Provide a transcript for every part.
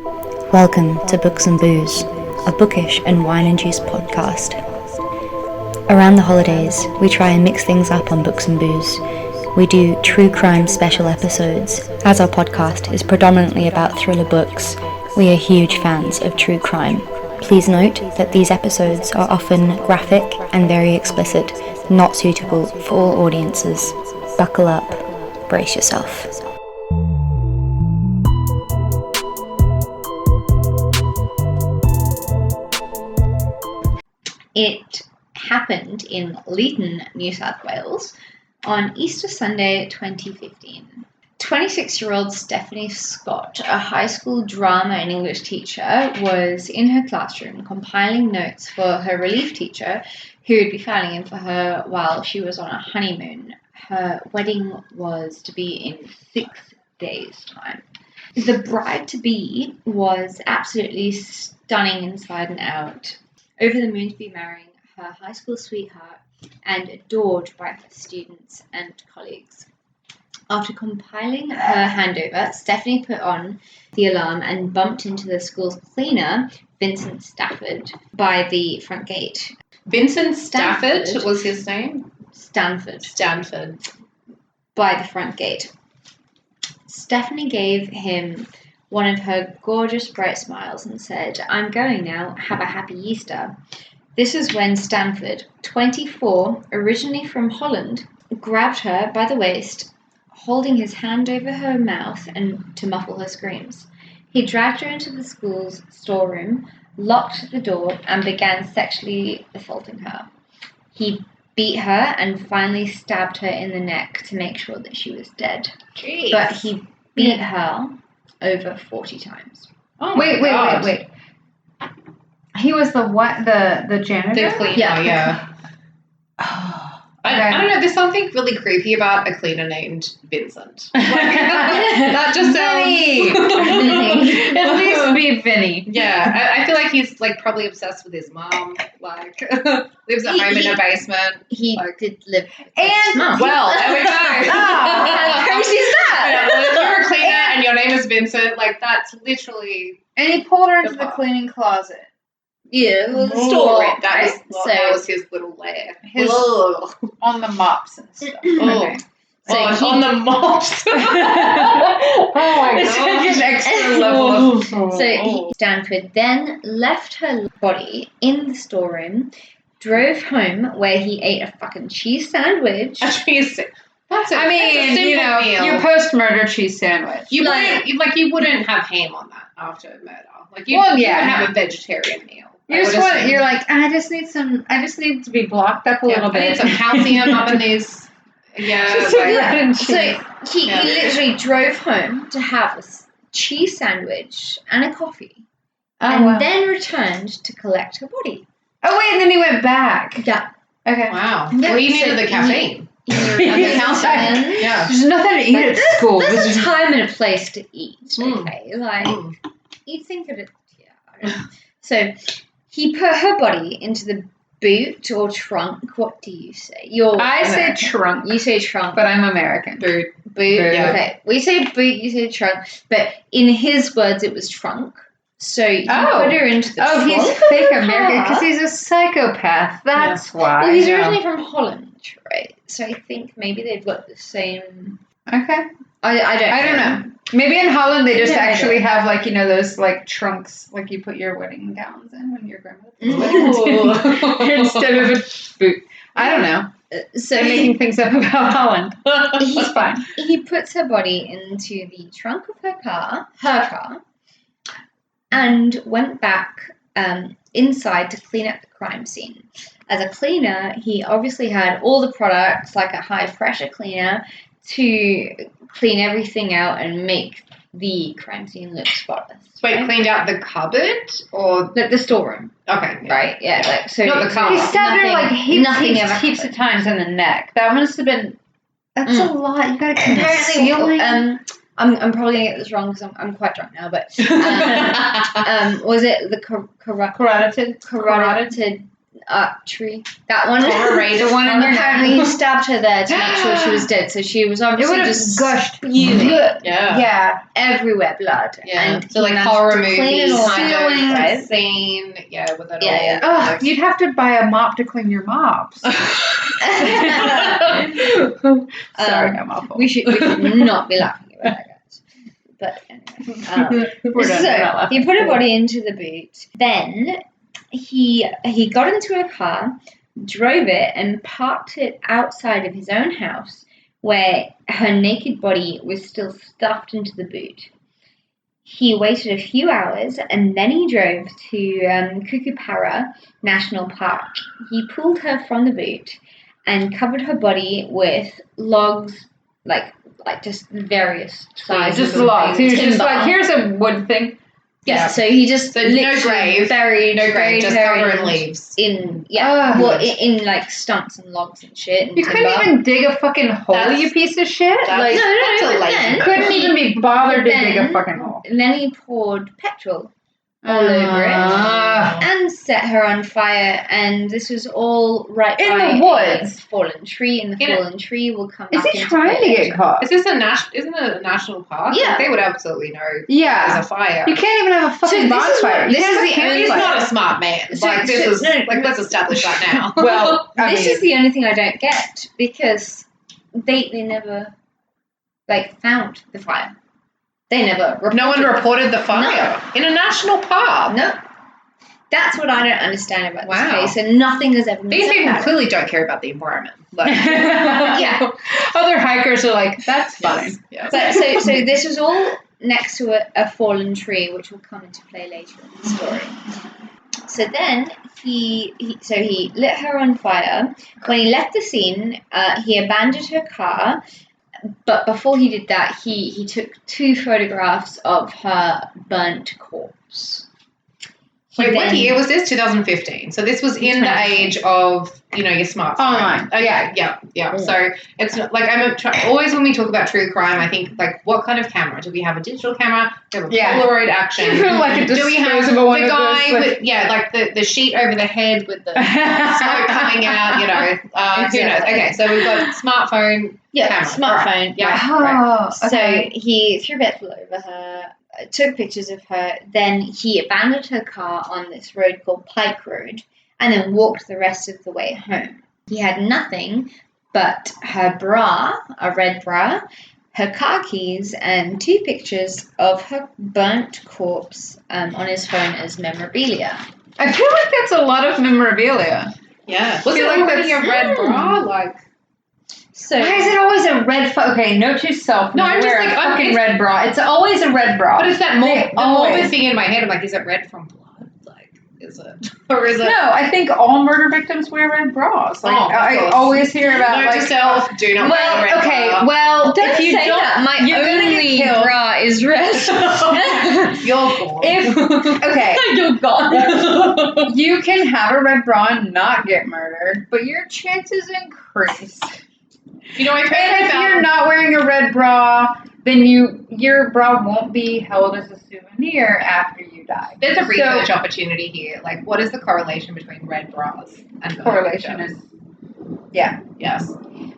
Welcome to Books and Booze, a bookish and wine and juice podcast. Around the holidays, we try and mix things up on Books and Booze. We do true crime special episodes. As our podcast is predominantly about thriller books, we are huge fans of true crime. Please note that these episodes are often graphic and very explicit, not suitable for all audiences. Buckle up, brace yourself. It happened in Leeton, New South Wales on Easter Sunday 2015. 26-year-old Stephanie Scott, a high school drama and English teacher, was in her classroom compiling notes for her relief teacher who would be filling in for her while she was on a honeymoon. Her wedding was to be in 6 days' time. The bride-to-be was absolutely stunning inside and out, over the moon to be marrying her high school sweetheart and adored by her students and colleagues. After compiling her handover, Stephanie put on the alarm and bumped into the school's cleaner, Vincent Standford, by the front gate. Vincent Standford was his name? Stanford. By the front gate. Stephanie gave him one of her gorgeous bright smiles and said, "I'm going now, have a happy Easter." This is when Stanford, 24, originally from Holland, grabbed her by the waist, holding his hand over her mouth and to muffle her screams. He dragged her into the school's storeroom, locked the door, and began sexually assaulting her. He beat her and finally stabbed her in the neck to make sure that she was dead. Jeez. But he beat her over 40 times. Oh, wait. He was the what? The janitor? The cleaner, yeah. Oh, I don't know, there's something really creepy about a cleaner named Vincent. That just sounds... At least be Vinny. Yeah, I feel like he's like probably obsessed with his mom, like lives at home in a basement. He did live with his And, mum. Well, there we go. How crazy is that? Yeah, well, if you're a cleaner and your name is Vincent, like that's literally... And he pulled her into the cleaning closet. Yeah, well, the storeroom, right? That was his little lair. On the mops and stuff. Okay. So on the mops. Oh my god. It's an extra level of... Stanford then left her body in the storeroom, drove home where he ate a fucking cheese sandwich. A cheese sandwich. That's a meal. Your post-murder cheese sandwich. You wouldn't have ham on that after murder. Like you wouldn't have a vegetarian meal. You're like, I just need to be blocked up a little bit. I need some calcium up in these. Yeah. So he literally drove home to have a cheese sandwich and a coffee, then returned to collect her body. Oh wait, and then he went back. Yeah. Okay. Wow. Yeah, well, he needed the caffeine. The calcium. Yeah. There's nothing to eat at school. There's a time and a place to eat. Okay, you'd think that So he put her body into the boot or trunk. What do you say? I say trunk. You say trunk. But I'm American. Boot. Yeah. Okay. We say boot, you say trunk. But in his words, it was trunk. So he put her into the trunk. Oh, he's fake American because he's a psychopath. That's why. Well, he's originally from Holland, right? So I think maybe they've got the same... Okay. I don't know. Maybe in Holland they just actually have like, you know, those like trunks like you put your wedding gowns in when your grandmother's wedding instead of a boot. I don't know. So making things up about Holland. That's fine. He puts her body into the trunk of her car, and went back inside to clean up the crime scene. As a cleaner, he obviously had all the products like a high pressure cleaner to clean everything out and make the crime scene look spotless. Wait, right? Cleaned out the cupboard or the storeroom? Okay, right, yeah, like so. Not the car. He stabbed her like heaps of times in the neck. That must have been. That's a lot. You gotta conceal. I'm probably gonna get this wrong because I'm quite drunk now. But was it the carotid? Tree. That one. The one in your Apparently he stabbed her there to make sure she was dead. So she was It obviously would have just gushed. spewing Yeah. everywhere blood. Yeah. And So like he managed horror to clean it movies all kind out, of right? scene. Yeah, with it Yeah, all. yeah. Ugh, you'd have to buy a mop to clean your mops. Sorry, I'm awful. We should not be laughing about that, guys. But anyway, We're done. We're not so laughing. he put her body into the boot. Then he got into a car, drove it, and parked it outside of his own house, where her naked body was still stuffed into the boot. He waited a few hours and then he drove to Kookaburra National Park. He pulled her from the boot and covered her body with logs, like just various sizes. Just of logs. He was just timber. like, here's a wood thing. Yeah, so he just So no literally grave. buried, No grave, buried just her cover in, in leaves. in Ugh. in like stumps and logs and shit. And You timber. couldn't even dig a fucking hole, That's- you piece of shit. that's- Like, that's a but lazy then- couldn't even be bothered to dig a then- fucking hole. And then he poured petrol all over it and set her on fire. And this was all right In by the woods. a fallen tree. And the In a- fallen tree will come Is back he into trying to play get later. caught? Is this isn't it a national park? Yeah. Like, they would absolutely know Yeah. there's a fire. You can't even have a fucking this is bonfire. what- You this can't is have a the only- He's campfire. not a smart man. So- Like this so- is no, like let's establish that now. Well, I This mean, is the only thing I don't get, because they never found the fire. They never reported. No one reported the fire in a national park. No. That's what I don't understand about Wow. this case, and nothing has ever been These said people about it. clearly don't care about the environment. Like, Yeah. Other hikers are like, that's fine. yes. But so this was all next to a fallen tree, which will come into play later in the story. So then he lit her on fire. When he left the scene, he abandoned her car. But before he did that, he took 2 photographs of her burnt corpse. Wait, what year was this? 2015. So this was in the 2015. age of, your smartphone. Online. Okay, yeah. Yeah. So it's not, like always when we talk about true crime, I think like what kind of camera? Do we have a digital camera? Do we have a Yeah. Polaroid action? Like a Do we have disposable one the of guy those, with the sheet over the head with the smoke coming out? Who knows? Exactly. Okay, so we've got smartphone. Yeah, Camera. smartphone. Yeah. Oh, So he threw petrol over her, took pictures of her, then he abandoned her car on this road called Pike Road, and then walked the rest of the way home. He had nothing but her bra, a red bra, her car keys, and 2 pictures of her burnt corpse on his phone as memorabilia. I feel like that's a lot of memorabilia. Yeah. Was feel it like already a that's- red bra? Like. So Why is it always a red? Okay, note to self. No, I'm never just wear like, a fucking it's- red bra. It's always a red bra. But it's that They the always- morbid thing in my head. I'm like, is it red from blood? Like, is it? Or is it? No, I think all murder victims wear red bras. Like Oh, of I course. always hear about Note like. to self, do not wear a Well, red okay, bra. well, don't if you say don't, that. My you're gonna get only killed. bra is red. You're gone. If okay, You're gone. you can have a red bra and not get murdered, but your chances increase. You know, I've heard And if about. you're not wearing a red bra, then your bra won't be held as a souvenir after you die. There's a So, research opportunity here. Like, what is the correlation between red bras and murder correlation victims? is Yes.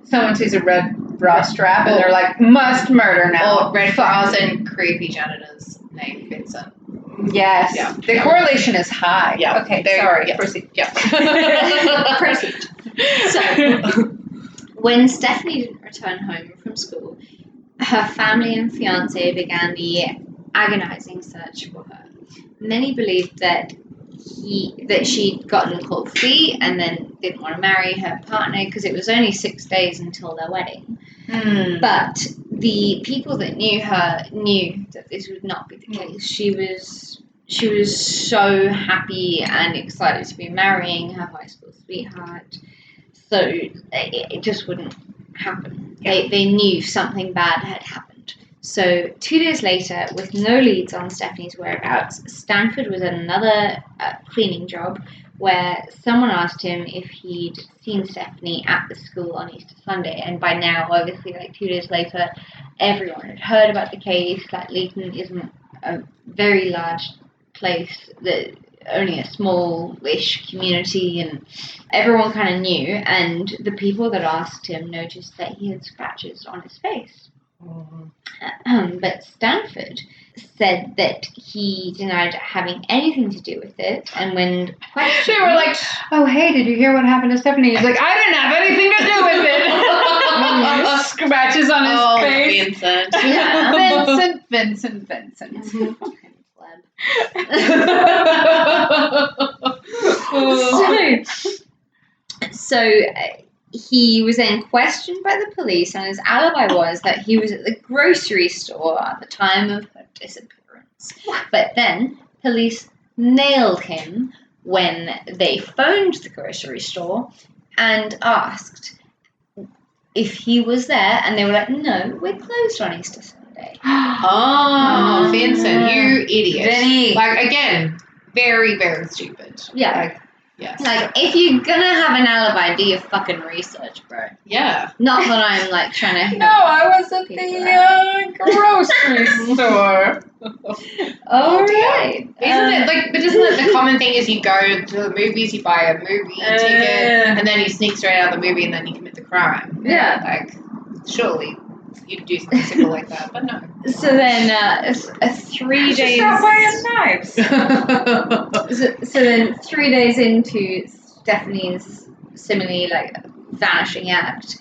someone sees a red bra strap and they're like, must murder now. Or red bras and creepy janitors named Vincent. Yes. Yeah. The correlation is high. Yeah. Okay, There- sorry. yeah. Proceed. Yeah. Proceed. So, when Stephanie didn't return home from school, her family and fiance began the agonizing search for her. Many believed that she'd gotten cold feet and then didn't want to marry her partner because it was only 6 days until their wedding. But the people that knew her knew that this would not be the case. She was so happy and excited to be marrying her high school sweetheart. So it just wouldn't happen. Yeah. They knew something bad had happened. So 2 days later, with no leads on Stephanie's whereabouts, Stanford was at another cleaning job where someone asked him if he'd seen Stephanie at the school on Easter Sunday. And by now, obviously, 2 days later, everyone had heard about the case. Leeton isn't a very large place that only a small-ish community, and everyone kind of knew. And the people that asked him noticed that he had scratches on his face. But Stanford said that he denied having anything to do with it, and when questioned, They were like, "Oh, hey, did you hear what happened to Stephanie?" He's like, "I didn't have anything to do with it." Scratches on his face. Vincent. Yeah. Vincent. So he was then questioned by the police, and his alibi was that he was at the grocery store at the time of her disappearance. But then police nailed him when they phoned the grocery store and asked if he was there, and they were like, "No, we're closed on Easter Sunday." Oh, Vincent, you idiot. Vinny. Like, again, very, very stupid. Yeah. Like, yes. Like, if you're gonna have an alibi, do your fucking research, bro. Yeah. Not that I'm like trying to. No, I was at the grocery store. All right. Isn't it like? But isn't it the common thing is you go to the movies, you buy a movie ticket, and then you sneak straight out of the movie, and then you commit the crime. Yeah. Like, surely you'd do something simple like that, but no. So then, 3 days. Stop buying knives. So then, 3 days into Stephanie's seemingly like vanishing act,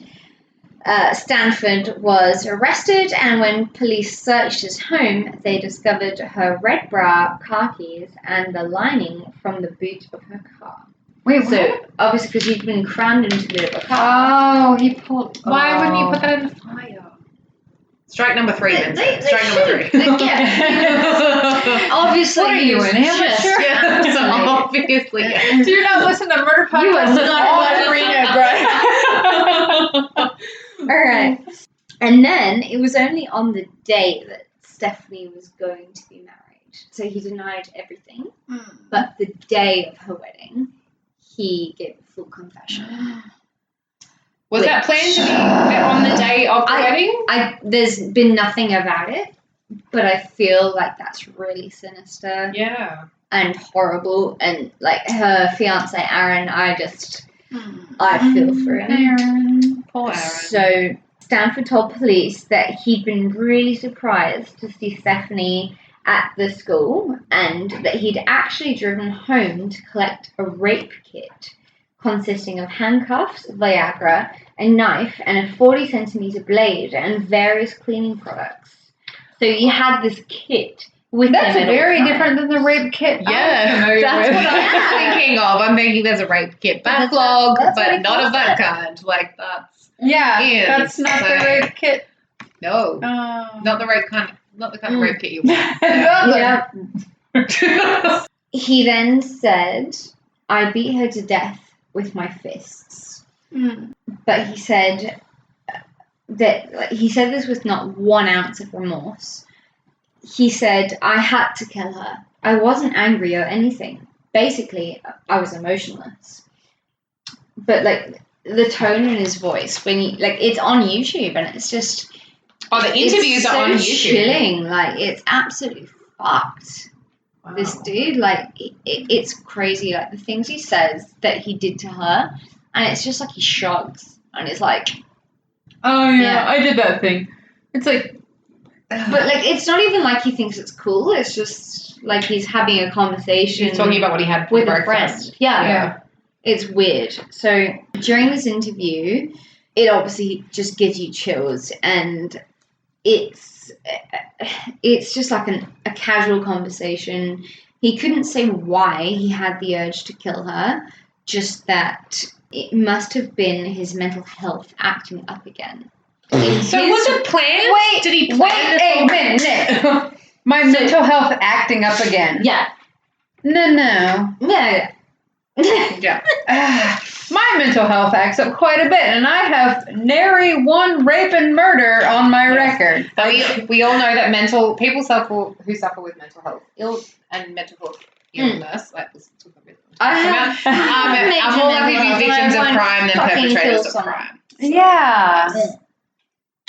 Stanford was arrested, and when police searched his home, they discovered her red bra, car keys, and the lining from the boot of her car. Wait, So what? obviously, because you've been crammed into the boot of a car. Oh, he pulled. Why wouldn't you put that in the fire? Strike number 3, Vincent. Strike number 3. Obviously, What are you, an amateur? Yeah, so obviously. Do you not listen to Murder Podcasts? You are not bro. All right. And then it was only on the day that Stephanie was going to be married. So he denied everything. But the day of her wedding, he gave a full confession. Was that planned to be on the day of the wedding? There's been nothing about it, but I feel like that's really sinister. Yeah. And horrible. And like her fiance Aaron, I feel for him. Aaron. Poor Aaron. So Stanford told police that he'd been really surprised to see Stephanie at the school, and that he'd actually driven home to collect a rape kit consisting of handcuffs, Viagra, a knife, and a 40-centimeter blade, and various cleaning products. So he had this kit with him. That's at all very times. different than the rape kit. Yeah, That's what I'm thinking of. I'm thinking there's a rape kit backlog, That's what but he not of calls that it. kind. Like, that's... Yeah, Ian, that's not the so- rape kit. No. Not the rape kind. Not the kind of rape kit you want. Yeah. He then said, "I beat her to death with my fists." But he said this with not 1 ounce of remorse. He said, "I had to kill her. I wasn't angry or anything. Basically, I was emotionless." But like the tone in his voice when he it's on YouTube, and it's just The interviews it's are on so YouTube. chilling. Like, it's absolutely fucked. Wow. This dude, like, it's crazy. Like, the things he says that he did to her, and it's just like he shrugs, and it's like, Oh yeah, Yeah. I did that thing. It's like, but like, it's not even like he thinks it's cool. It's just like he's having a conversation. He's talking about what he had for with a breakfast. friend. Yeah. Yeah. It's weird. So during this interview, it obviously just gives you chills, and it's just like a casual conversation. He couldn't say why he had the urge to kill her, just that it must have been his mental health acting up again. So was it planned? Wait, Did he wait plan this a whole- minute. My mental health acting up again. Yeah. No. Yeah. Yeah. My mental health acts up quite a bit, and I have nary one rape and murder on my record. But we all know that people who suffer with mental health mental health illness, like this took a bit of I time have are more likely to mental be health, victims and I of won't crime than fucking perpetrators kill of someone. crime. Yeah.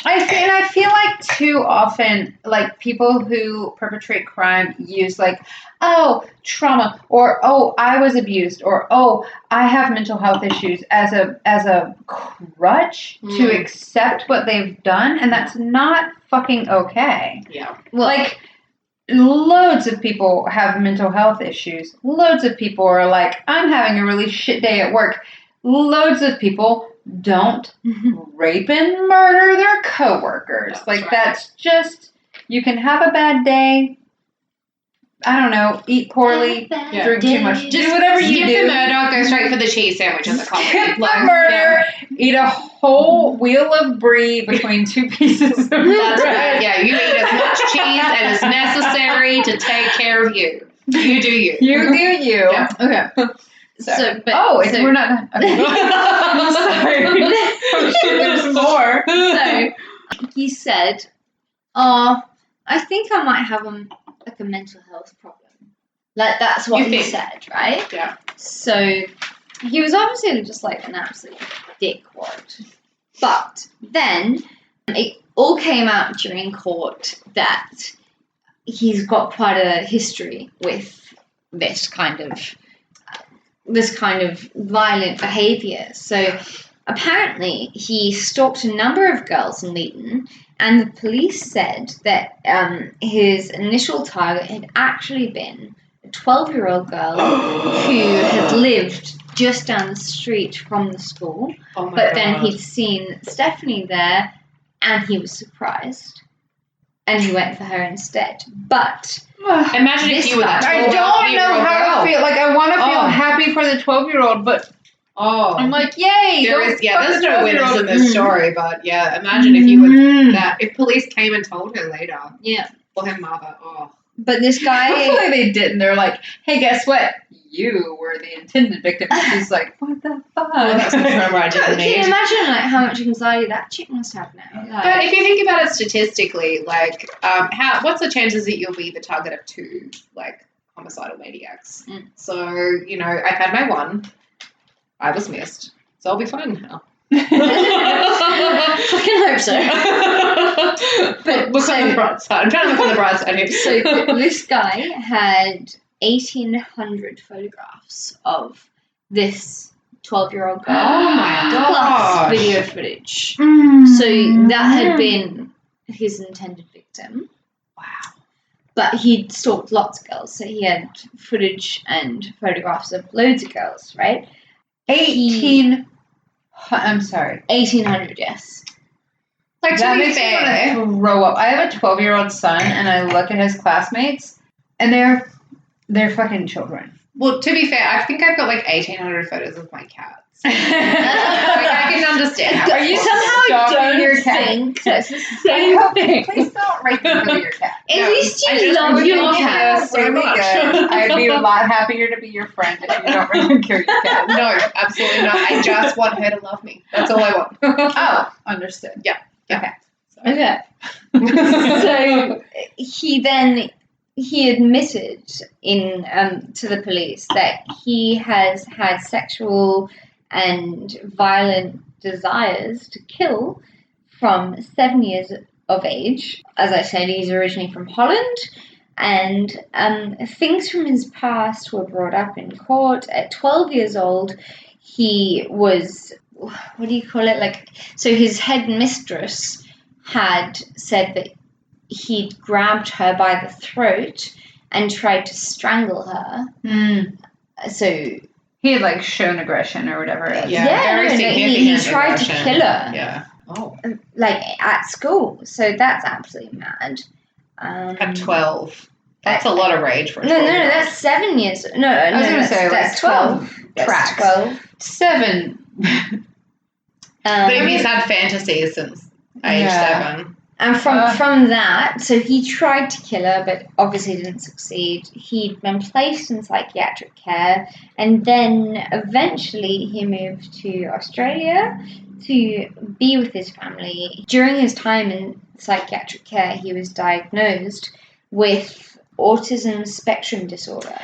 I feel like too often, like, people who perpetrate crime use, like, oh, trauma, or oh, I was abused, or oh, I have mental health issues as a crutch to accept what they've done, and that's not fucking okay. Yeah. Well, Like, loads of people have mental health issues. Loads of people are like, I'm having a really shit day at work. Loads of people don't rape and murder their coworkers. That's like, right. that's just, you can have a bad day. I don't know, eat poorly, Yeah. drink too much, Just do whatever you skip do. the murder, go straight for the cheese sandwich as a comedy. Skip the Like, murder, eat a whole wheel of brie between two pieces of bread. That's right. Yeah, you eat as much cheese as is necessary to take care of you. You do you. You do you. Yeah. okay. So, But we're not done. Okay. I'm sorry. I'm sure there's more. So he said, "Oh, I think I might have like a mental health problem." Like that's what You he think? said, right? Yeah. So he was obviously just like an absolute dickwad. But then it all came out during court that he's got quite a history with this kind of violent behaviour. So apparently he stalked a number of girls in Leeton, and the police said that his initial target had actually been a 12-year-old girl who had lived just down the street from the school. Oh my But God. then he'd seen Stephanie there, and he was surprised, and he went for her instead. But Imagine if you were that I don't know how to feel. Like, I want to feel Oh. happy for the 12-year-old, but Oh. I'm like, yay! There's fuck the no winners 12-year-old. in this story, but yeah, imagine if you were that. If police came and told her later, yeah, or her mother, oh. but this guy. Hopefully they didn't. They're like, hey, guess what? You were the intended victim. And she's like, what the fuck? Well, that's the trauma I didn't Can you need. imagine like how much anxiety that chick must have now? Like, But if you think about it statistically, like, what's the chances that you'll be the target of two, like, homicidal maniacs? Mm. So, you know, I've had my one. I was missed. So I'll be fine now. fucking hope so. But look on the bright side. I'm trying to look on the bright side here. So this guy had 1,800 photographs of this 12-year-old girl. Oh my Plus gosh. video footage. Mm. So that had been his intended victim. Wow. But he'd stalked lots of girls, so he had footage and photographs of loads of girls, right? 1,800, yes. Like, to That be makes me fair, want to throw up. I have a 12-year-old son, and I look at his classmates, and they're fucking children. well, to be fair, I think I've got like 1,800 photos of my cats. Like, I can understand how Are you it's somehow possible. don't your cat? think that's the same thing. Please don't rape me for your cat. At No, least I you just love really your love cat. her so Really much. good. I'd be a lot happier to be your friend if you don't really care your cat. No, absolutely not. I just want her to love me. That's all I want. Oh, understood. Yeah. Okay. Okay. So he admitted in to the police that he has had sexual and violent desires to kill from 7 years of age. As I said, he's originally from Holland, and things from his past were brought up in court. At 12 years old, he was, what do you call it? Like, so his head mistress had said that he'd grabbed her by the throat and tried to strangle her. So He had like shown aggression or whatever it is. Very he significant tried to aggression. kill her, Yeah. Oh. like at school. So that's absolutely mad. At 12. That's a lot of rage for a No, 12-year-old. that's 7 years. No, I was gonna say, like, that's 12. That's tracks. 12. 7. But if he's had fantasies since age 7. And from that, so he tried to kill her, but obviously didn't succeed. He'd been placed in psychiatric care, and then eventually he moved to Australia to be with his family. During his time in psychiatric care, he was diagnosed with autism spectrum disorder.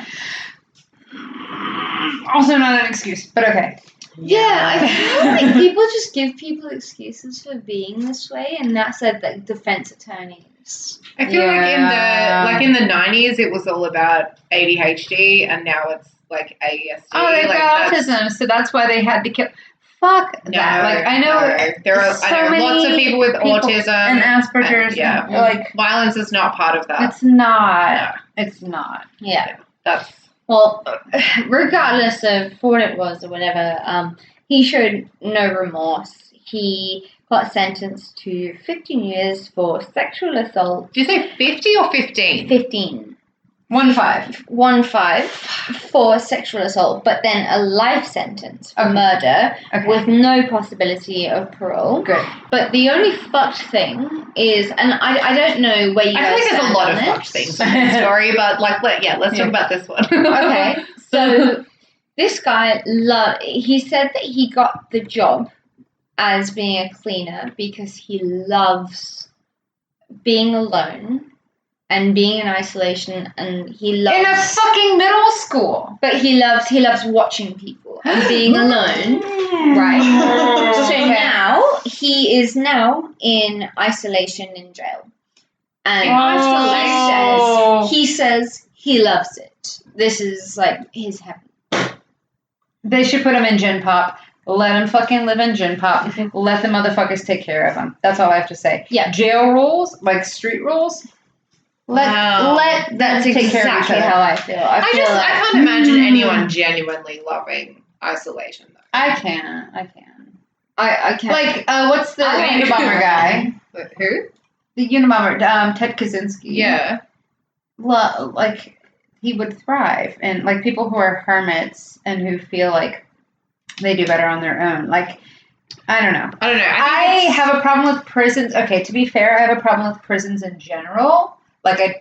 Also not an excuse, but okay. Yeah, I feel like people just give people excuses for being this way, and that's like defense attorneys. I feel like in the 90s it was all about ADHD, and now it's like ASD. Oh, they've got autism, so that's why they had to kill. Fuck that! Like I know there are lots of people with autism and Asperger's. Yeah, like violence is not part of that. It's not. No. It's not. Yeah, that's well, regardless of what it was or whatever. He showed no remorse. He got sentenced to 15 years for sexual assault. Did you say 50 or 15? 15. 1-5 for sexual assault, but then a life sentence for murder with no possibility of parole. Good. But the only fucked thing is, and I don't know where you guys I feel like there's a lot of it. fucked things in this story, but let's talk about this one. Okay, so this guy, he said that he got the job as being a cleaner because he loves being alone and being in isolation, and he loves in a fucking middle school. But he loves watching people and being alone, right? So now he is now in isolation in jail, and he says he loves it. This is like his heaven. They should put him in Gin Pop. Let him fucking live in Gin Pop. Let the motherfuckers take care of him. That's all I have to say. Yeah. Jail rules, like street rules. Let that's exactly how I feel. I can't imagine anyone genuinely loving isolation though. I can. I can't. Like, what's the Unabomber guy? Who? The Unabomber, Ted Kaczynski. Yeah. Like, he would thrive. And, like, people who are hermits and who feel like they do better on their own. Like, I don't know. I have a problem with prisons. Okay, to be fair, I have a problem with prisons in general. Like, I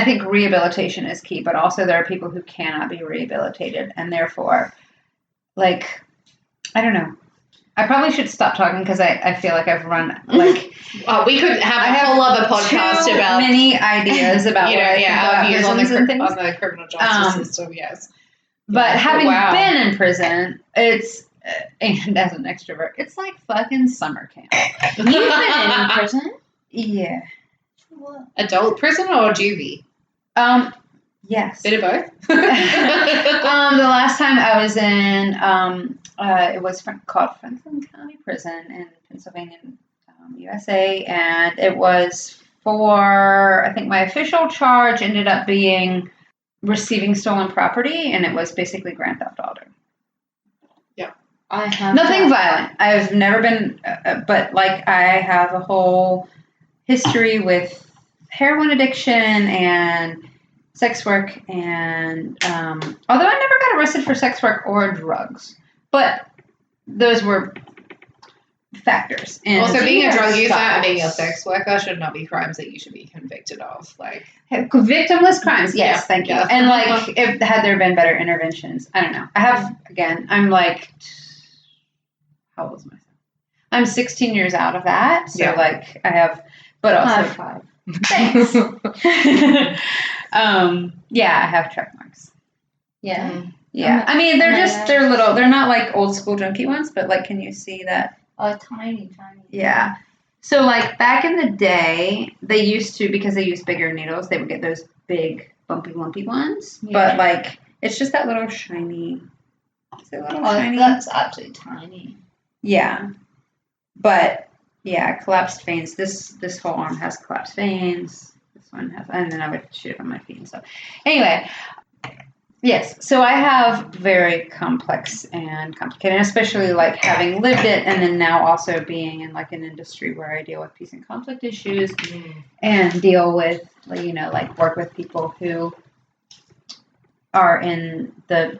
think rehabilitation is key, but also there are people who cannot be rehabilitated, and therefore, like, I don't know. I probably should stop talking because I feel like I've run, like... we could have a whole other podcast about... many ideas about our views on the criminal justice system, yes. But having been in prison, it's... and as an extrovert, it's like fucking summer camp. You've been in prison? Yeah. What? Adult prison or juvie? Yes. Bit of both. The last time I was in, it was called Franklin County Prison in Pennsylvania, USA, and it was for, I think my official charge ended up being receiving stolen property, and it was basically Grand Theft Auto. I have nothing violent. I've never been, but like I have a whole history with heroin addiction and sex work, and although I never got arrested for sex work or drugs, but those were factors. Also, being a drug user and being a sex worker should not be crimes that you should be convicted of. Like victimless crimes, yes, thank you. And like, had there been better interventions, I don't know. I'm like. How old is myself? I'm 16 years out of that, so like I have, but also 5. Thanks. I have track marks. Yeah. Mm-hmm. Yeah. I mean, they're little. They're not like old school junkie ones, but like, can you see that? Oh, tiny. Yeah. So like back in the day, they used to, because they used bigger needles, they would get those big bumpy, lumpy ones. Yeah. But like, it's just that little shiny. Is it shiny? That's absolutely tiny. Yeah, but yeah, collapsed veins. This whole arm has collapsed veins. This one has, and then I would shoot it on my feet and stuff. Anyway, yes. So I have very complex and complicated, especially like having lived it, and then now also being in like an industry where I deal with peace and conflict issues, and deal with like work with people who are in the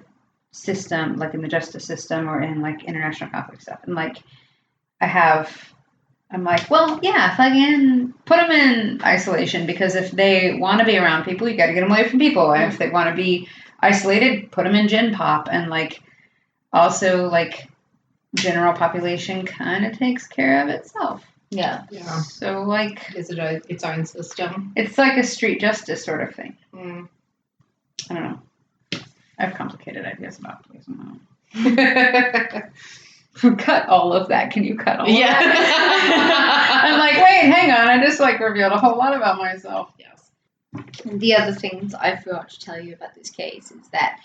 system, like in the justice system or in like international conflict stuff. And like I'm like, well, yeah, fucking put them in isolation, because if they want to be around people, you got to get them away from people. And if they want to be isolated, put them in Gin Pop. And like, also like general population kind of takes care of itself. Yeah. So like, is it its own system? It's like a street justice sort of thing. Mm. I don't know. I have complicated ideas about poison. Cut all of that. Can you cut all of that? I'm like, wait, hang on. I just revealed a whole lot about myself. Yes. The other things I forgot to tell you about this case is that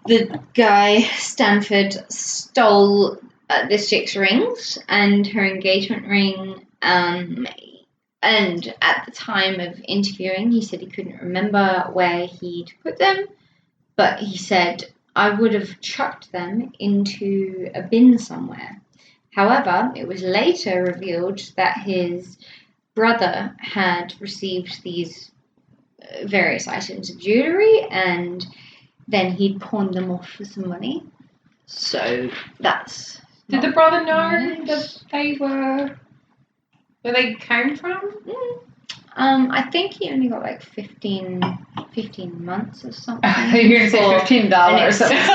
the guy, Stanford, stole this chick's rings and her engagement ring. And at the time of interviewing, he said he couldn't remember where he'd put them, but he said, I would have chucked them into a bin somewhere. However, it was later revealed that his brother had received these various items of jewellery and then he'd pawned them off for some money. So that's... Did the brother know that they were... where they came from? I think he only got 15 months or something. You're going to say $15 or something. I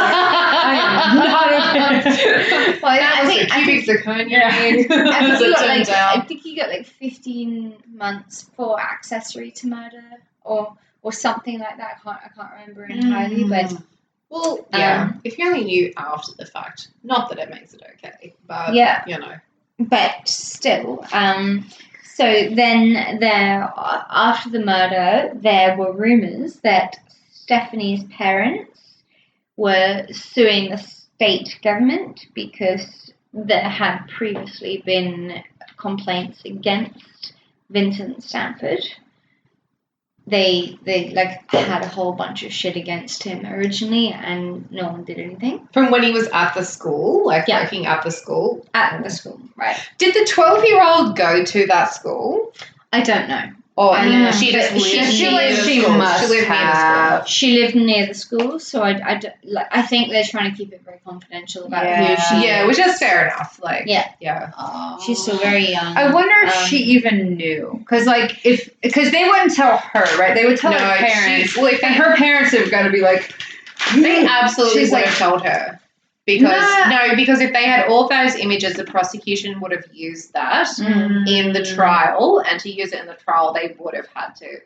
think zirconia. I think he got 15 months for accessory to murder or something like that. I can't remember entirely, but well, if you only knew after the fact, not that it makes it okay, but but still, so then after the murder, there were rumours that Stephanie's parents were suing the state government because there had previously been complaints against Vincent Standford. They had a whole bunch of shit against him originally, and no one did anything. From when he was at the school, working at the school? At the school, right. Did the 12-year-old go to that school? I don't know. Or she just lived near the school? She lived near the school, so I think they're trying to keep it very confidential about who she is. Yeah, which is fair enough. She's still very young. I wonder if she even knew, because they wouldn't tell her, right? They would tell her parents, and her parents have got to be like, they absolutely would have told her. Because if they had all those images, the prosecution would have used that in the trial, and to use it in the trial, they would have had to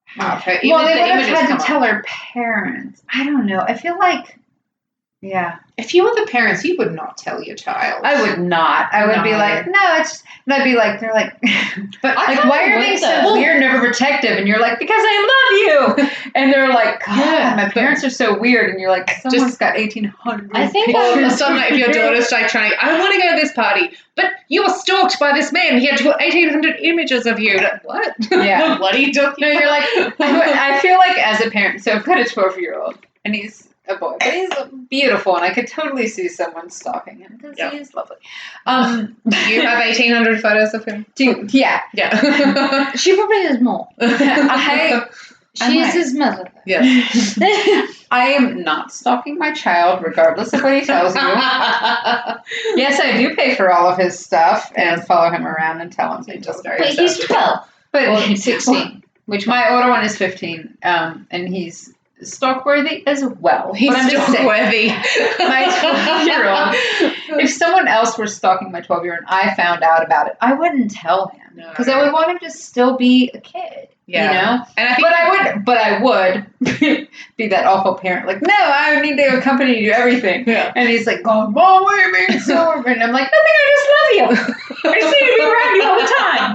have her. Well, they would have had to tell her parents. I don't know. I feel like, if you were the parents, you would not tell your child. I would not. I would be like, no, it's. And I'd be like, they're like, but why are they so weird and overprotective? And you're like, because I love you. And they're like, God, my parents are so weird. And you're like, someone's got 1,800. I think if your daughter's trying, I want to go to this party, but you were stalked by this man. He had 1,800 images of you. Like, what? Yeah. What are you talking about? You're like, I feel like as a parent, so I've got a 12-year-old, and he's a boy, but he's beautiful, and I could totally see someone stalking him because he is lovely. You have 1,800 photos of him? Yeah. She probably has more. She is his mother. Yeah. I am not stalking my child, regardless of what he tells you. Yes, I do pay for all of his stuff and follow him around and tell him to just very. But he's 12. But 16. Which my older one is 15, and he's stalk-worthy as well. He's stalk-worthy. My 12-year-old. If someone else were stalking my 12-year-old and I found out about it, I wouldn't tell him because I would want him to still be a kid. Yeah. You know? And I would be that awful parent, like, no, I need to accompany you to everything. Yeah. And he's like, God, Mom, why are you being so rude? And I'm like, nothing, I just love you. I just need to be around you all the time.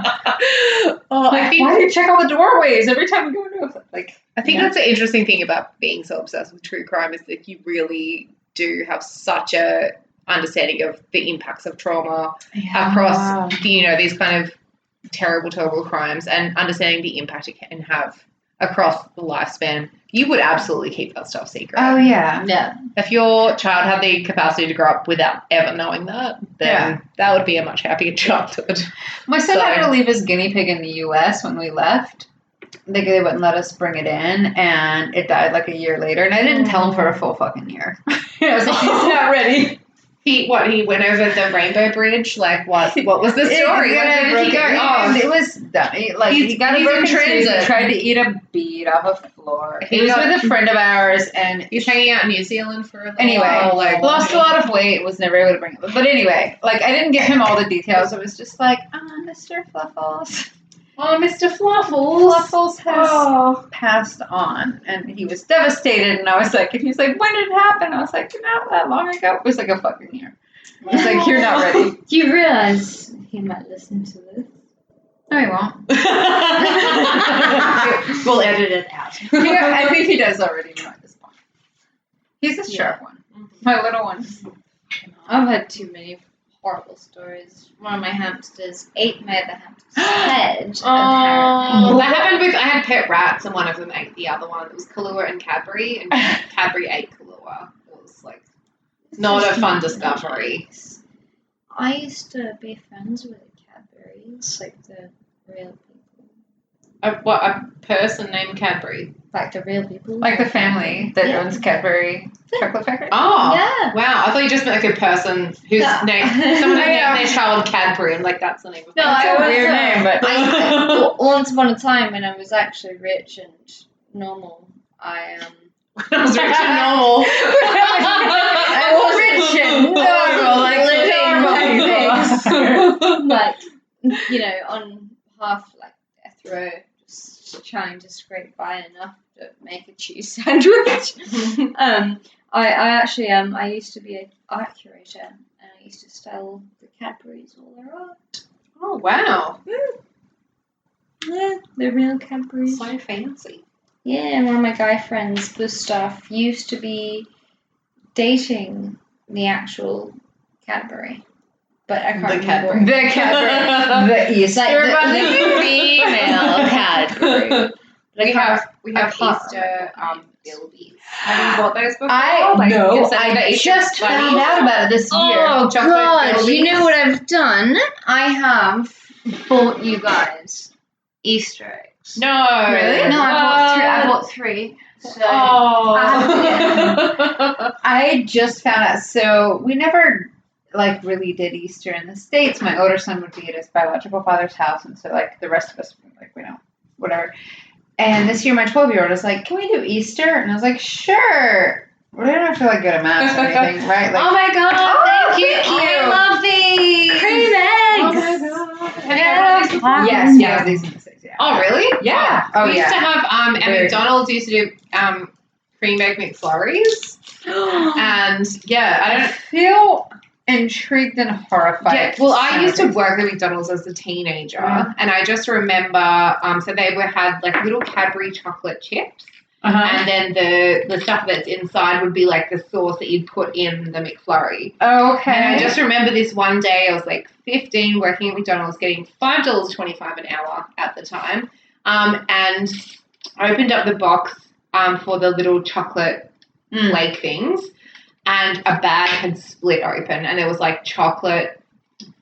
Why do you check all the doorways every time you go into a I think that's the interesting thing about being so obsessed with true crime is that you really do have such a understanding of the impacts of trauma across these kind of terrible crimes, and understanding the impact it can have across the lifespan. You would absolutely keep that stuff secret. Oh yeah. If your child had the capacity to grow up without ever knowing that, then that would be a much happier childhood. My son had to leave his guinea pig in the U.S. when we left. They wouldn't let us bring it in, and it died a year later. And I didn't tell him for a full fucking year. I was like, he's not ready. He went over the Rainbow Bridge? What was the story? Where did he go? It was dumb. He got a broken transit. He tried to eat a bead off a floor. He was with a friend of ours, and he's hanging out in New Zealand for a little while. Lost a lot of weight, was never able to bring it. But anyway, I didn't give him all the details. It was just Mr. Fluffles. Oh, Mr. Fluffles. Fluffles has passed on, and he was devastated. And I was like, and he's like, when did it happen? I was like, not that long ago. It was like a fucking year. I was like, you're not ready. Do you realize he might listen to this? No, he won't. We'll edit it out. Yeah, I think he does already know at this point. He's a sharp one. My little one. I've had too many horrible stories. One of my hamsters ate my other hamster's head. Oh, that happened with, I had pet rats and one of them ate the other one. It was Kahlua and Cadbury, and Cadbury ate Kahlua. It was like not a fun discovery. I used to be friends with the Cadburys, like the real people. A person named Cadbury? Like the real people. Like the family that Yeah. owns Cadbury Chocolate Factory. Oh, Yeah. wow. I thought you just meant like a person whose name, someone who named their child Cadbury, and like that's the name of No, it. It's a weird name, but Once upon a time when I was actually rich and normal, I I was rich and normal. I was rich and normal, like like you know, on half like death row, just trying to scrape by enough to make a cheese sandwich. I actually I used to be an art curator, and I used to sell the Cadburys all their art. Oh, wow. Yeah, the real Cadburys. So fancy. Yeah, and one of my guy friends, Gustav, used to be dating the actual Cadbury. But I can't The remember. Cadbury. the Cadbury, the Easter Like Bunny. the female Cadbury. We have can't Easter bilbies. Have you bought those before? I Like, know. instead of the I Easter just bunny? found out about it this year. Oh Chocolate God! You bilbies. know what I've done? I have bought you guys Easter eggs. No. Really? No, I What? bought three. So Oh. I just found out. So we never like really did Easter in the States. My older son would be at his biological father's house, and so like the rest of us, like we don't, whatever. And this year, my 12-year-old was like, "Can we do Easter?" And I was like, "Sure." We don't have to like go to mass or anything, right? Like, oh my God! Oh, thank you! thank you. I love these Oh cream my eggs. God. Have you Yeah. had these before? yes, yeah, these in the States, yeah. Oh, really? Yeah. Oh, we used to yeah. have, at Very- McDonald's used to do cream egg McFlurries. And yeah, I don't. feel intrigued and horrified. Yeah, well, I used to work at McDonald's as a teenager, Yeah. and I just remember, so they had like little Cadbury chocolate chips, Uh-huh. and then the stuff that's inside would be like the sauce that you'd put in the McFlurry. Okay. And I just remember this one day, I was like 15, working at McDonald's, getting $5.25 an hour at the time, and I opened up the box for the little chocolate flake things, and a bag had split open, and there was like chocolate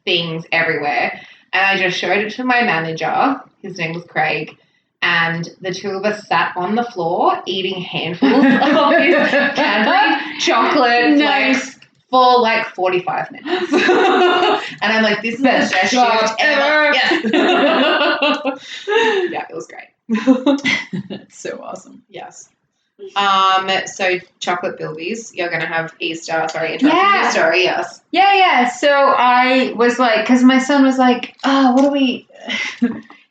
things everywhere. And I just showed it to my manager. His name was Craig. And the two of us sat on the floor eating handfuls of these Cadbury chocolate flakes for like 45 minutes. And I'm like, this is the best job shift ever. Yes. Yeah, it was great. That's so awesome. Yes. So chocolate bilbies. You're gonna have Easter. Sorry, interrupting Yeah. your story. Yes. Yeah. So I was like, because my son was like, "Oh, what do we?"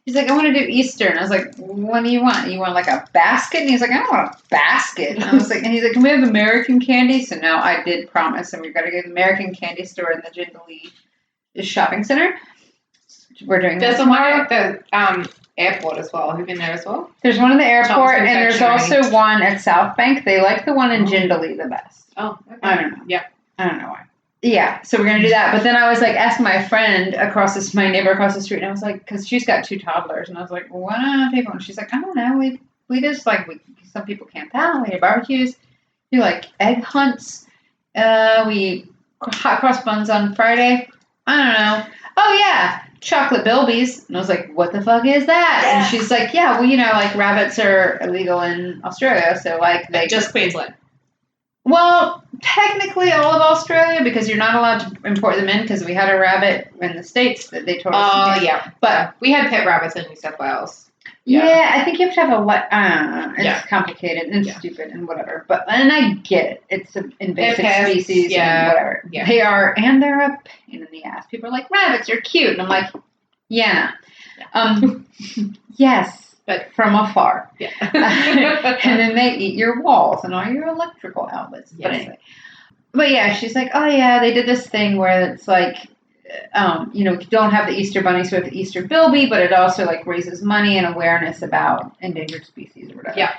He's like, "I want to do Easter," and I was like, "What do you want? You want like a basket?" And he's like, "I don't want a basket." And I was like, and he's like, "Can we have American candy?" So now I did promise, and we've got to go to the American candy store in the Jindalee shopping center. We're doing There's that the one tomorrow. at the airport as well. Have you been there as well? There's one in the airport, and there's confectionery. also one at South Bank. They like the one in Jindalee the best. Oh, okay. I don't know. Yeah. I don't know why. Yeah, so we're gonna do that. But then I was like, asking my friend my neighbor across the street, and I was like, because she's got 2 toddlers, and I was like, well, why not take one? She's like, I don't know. We just like some people camp out, we do barbecues, do like egg hunts. We eat hot cross buns on Friday. I don't know. Oh yeah, chocolate bilbies. And I was like, what the fuck is that? And she's like, yeah, well, like rabbits are illegal in Australia, so like they Just Queensland. Well, technically all of Australia, because you're not allowed to import them in, because we had a rabbit in the States that they told us to Oh, do. yeah. But We had pet rabbits in New South Wales. yeah, I think you have to have it's Yeah. complicated and Yeah. stupid and whatever. And I get it. It's an invasive pests, species yeah. and whatever. Yeah. They are, and they're a pain in the ass. People are like, rabbits are cute. And I'm like, yeah. Yes. but from afar. yeah. And then they eat your walls and all your electrical outlets. Yes. But anyway. But yeah, she's like, oh yeah, they did this thing where it's like, you don't have the Easter bunny, so we have the Easter bilby, but it also like raises money and awareness about endangered species or whatever. Yeah.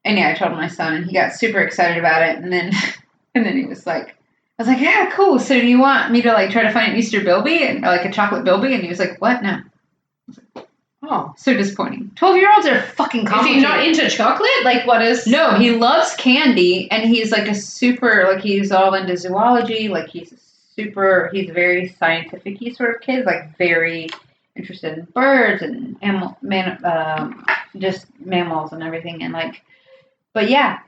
And yeah, I told my son, and he got super excited about it. And then, he was like, I was like, yeah, cool. So do you want me to like try to find an Easter bilby or like a chocolate bilby? And he was like, what? No. Oh, so disappointing. 12-year-olds are fucking complicated. Is he not into chocolate? Like, what is? No, he loves candy, and he's like a super, like he's all into zoology. Like he's very scientific-y sort of kid. Like very interested in birds and just mammals and everything. And like, but yeah,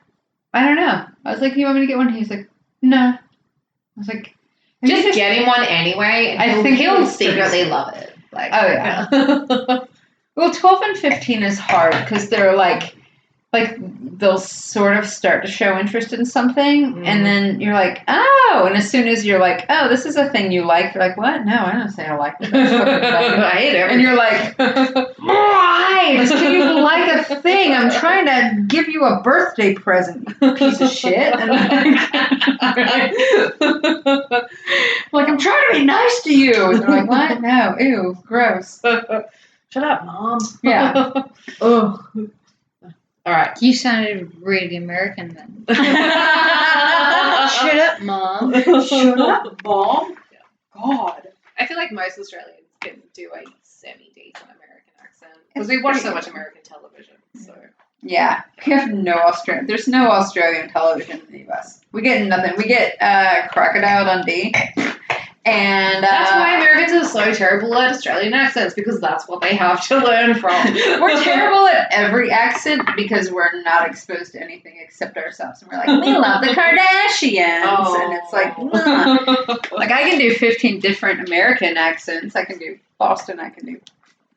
I don't know. I was like, you want me to get one? He's like, no. I was like, just get him one anyway. And I think he'll secretly love it. Like, oh yeah. Well, 12 and 15 is hard because they're like they'll sort of start to show interest in something, and then you're like, oh, and as soon as you're like, oh, this is a thing you like, they're like, what? No, I don't say I like it. I hate it. And you're like, why? Can you like a thing? I'm trying to give you a birthday present, you piece of shit. And like, I'm trying to be nice to you. And they're like, what? No, ew, gross. Shut up, Mom. Yeah. Ugh. All right. You sounded really American then. Shut up, Mom. Shut up, Mom. God. I feel like most Australians can do a semi-decent American accent. Because we watch so much American television, so... Yeah. We have no Australian... There's no Australian television in the US. We get nothing. We get Crocodile Dundee. And that's why Americans are so terrible at Australian accents, because that's what they have to learn from. We're terrible at every accent because we're not exposed to anything except ourselves. And we're like, we love the Kardashians. Oh. And it's like, nah. Like, I can do 15 different American accents. I can do Boston. I can do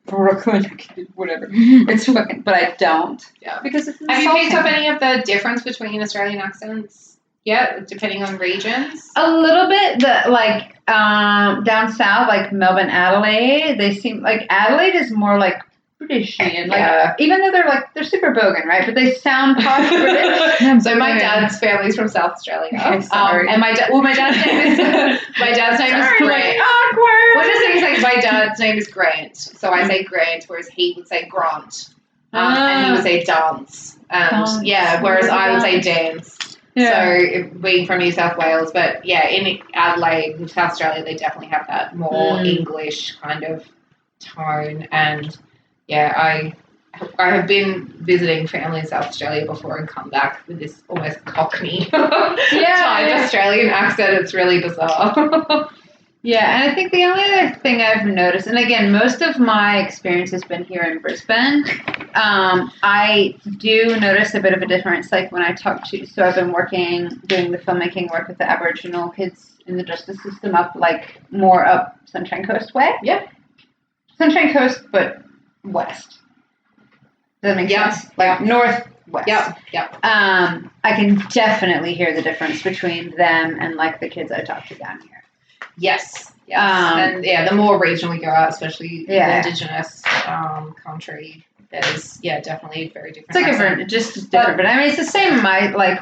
Brooklyn. I can do whatever. It's fucking, but I don't. Yeah. Because it's Have you insulting. picked up any of the difference between Australian accents? Yeah, depending on regions. A little bit. Down south, like Melbourne, Adelaide, they seem like Adelaide is more like Britishy and like even though they're super bogan, right? But they sound posh British. So my dad's family's from South Australia. Sorry. And my dad's name is Grant. Awkward. Well, just things like my dad's name is Grant, so I say Grant, whereas he would say Grant, and he would say dance, and whereas I would say dance. Yeah. So being from New South Wales, but yeah, in Adelaide, in South Australia, they definitely have that more English kind of tone. And yeah, I have been visiting family in South Australia before and come back with this almost Cockney type Australian accent. It's really bizarre. Yeah, and I think the only other thing I've noticed, and again, most of my experience has been here in Brisbane, I do notice a bit of a difference, like when I talk to, so I've been doing the filmmaking work with the Aboriginal kids in the justice system up, like, more up Sunshine Coast way. Yep. Sunshine Coast, but west. Does that make sense? Like, northwest. Yep. I can definitely hear the difference between them and, like, the kids I talk to down here. Yes. And the more regional we go out, especially the Indigenous country, there's definitely very different. It's like different, but I mean it's the same.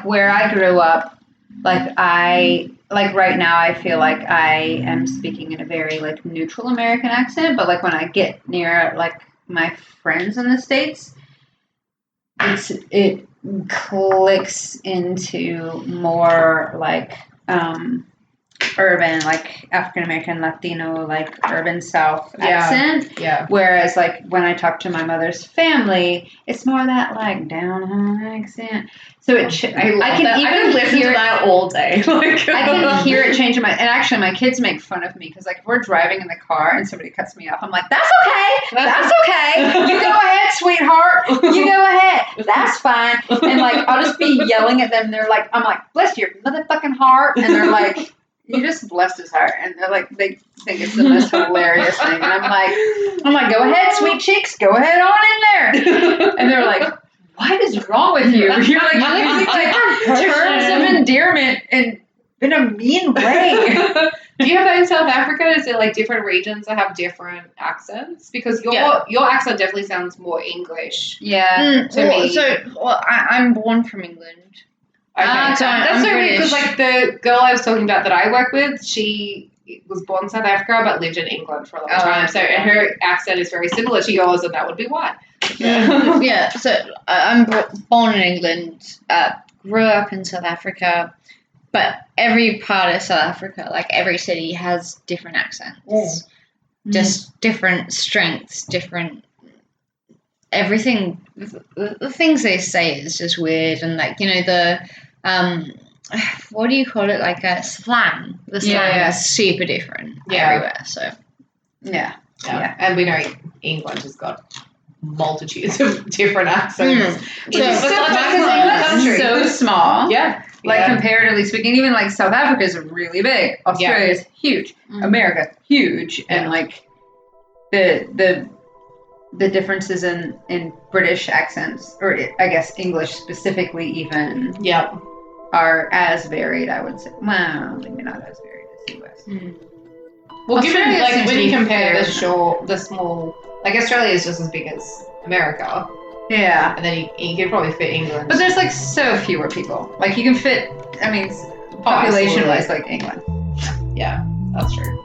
Where I grew up, right now I feel like I am speaking in a very like neutral American accent, but like when I get near like my friends in the States, it clicks into more like urban, like African-American, Latino, like urban South accent. Yeah. Whereas like when I talk to my mother's family, it's more that like down home accent. So I can listen to that all day. I can hear it change in my, and actually my kids make fun of me because like if we're driving in the car and somebody cuts me off, I'm like, that's okay. You go ahead, sweetheart. You go ahead. That's fine. And like I'll just be yelling at them. I'm like, bless your motherfucking heart. And they're like, you just blessed his heart, and they're like, they think it's the most hilarious thing, and I'm like, go ahead, sweet cheeks, go ahead on in there, and they're like, what is wrong with you? You're like using like terms of endearment and in a mean way. Do you have that in South Africa? Is it like different regions that have different accents? Because your accent definitely sounds more English. Yeah. To me. I'm born from England. Okay, So that's I'm so weird because British. like the girl I was talking about that I work with, she was born in South Africa but lived in England for a long time. So and her accent is very similar to yours, and that would be why. Yeah, so I'm born in England, grew up in South Africa, but every part of South Africa, like every city, has different accents, just different strengths, different everything. The things they say is just weird, and like the what do you call it? Like a slang. The slang is super different everywhere. So Yeah. And we know England has got multitudes of different accents. So small. Yeah. Like comparatively speaking, even like South Africa is really big. Australia is huge. America huge, and like the differences in British accents, or I guess English specifically, even are as varied. I would say, well, maybe not as varied as the US. Well, given Australia like seems when to you be compare fair the small, like Australia is just as big as America, Yeah, and then you could probably fit England. but there's like so fewer people. Like you can fit. I mean, population-wise, like England. Yeah, that's true.